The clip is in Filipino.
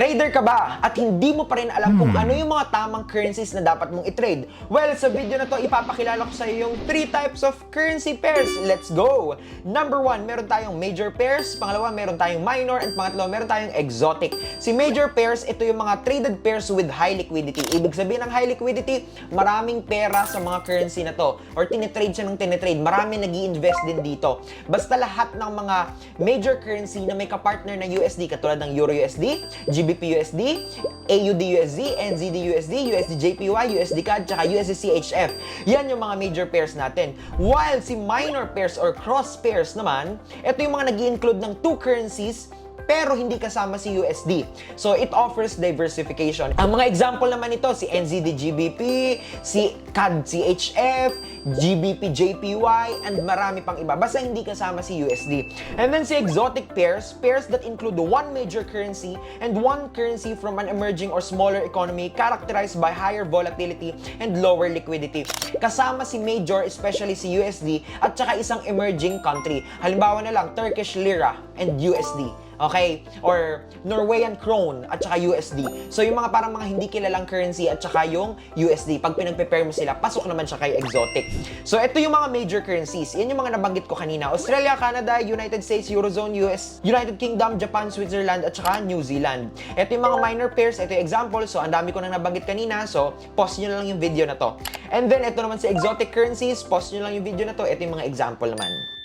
Trader ka ba at hindi mo pa rin alam kung ano yung mga tamang currencies na dapat mong i-trade? Well, sa video na to, ipapakilala ko sa iyo yung 3 types of currency pairs. Let's go! Number 1, meron tayong major pairs. Pangalawa, meron tayong minor. And pangatlo, meron tayong exotic. Si major pairs, ito yung mga traded pairs with high liquidity. Ibig sabihin ng high liquidity, maraming pera sa mga currency na to. Or tinitrade siya ng tinitrade. Marami nag-i-invest din dito. Basta lahat ng mga major currency na may kapartner na USD, katulad ng Euro USD, GBP USD, AUD USD, NZD USD, USD JPY, USD CAD, tsaka USD CHF. Yan yung mga major pairs natin. While si minor pairs or cross pairs naman, ito yung mga nag-i-include ng 2 currencies pero hindi kasama si USD. So, it offers diversification. Ang mga example naman nito, si NZD GBP, si CAD CHF, GBP JPY, and marami pang iba. Basta hindi kasama si USD. And then si exotic pairs, pairs that include one major currency and one currency from an emerging or smaller economy characterized by higher volatility and lower liquidity. Kasama si major, especially si USD, at saka isang emerging country. Halimbawa na lang, Turkish Lira and USD. Okay? Or Norwegian krone at saka USD. So, yung mga parang mga hindi kilalang currency at saka yung USD, pag pinag-prepare mo sila, pasok naman siya kay exotic. So, ito yung mga major currencies. Yan yung mga nabanggit ko kanina. Australia, Canada, United States, Eurozone, US, United Kingdom, Japan, Switzerland, at saka New Zealand. Ito yung mga minor pairs. Ito yung example. So, ang dami ko nang nabanggit kanina. So, pause nyo na lang yung video na to. And then, ito naman sa exotic currencies. Pause nyo lang yung video na to. Ito yung mga example naman.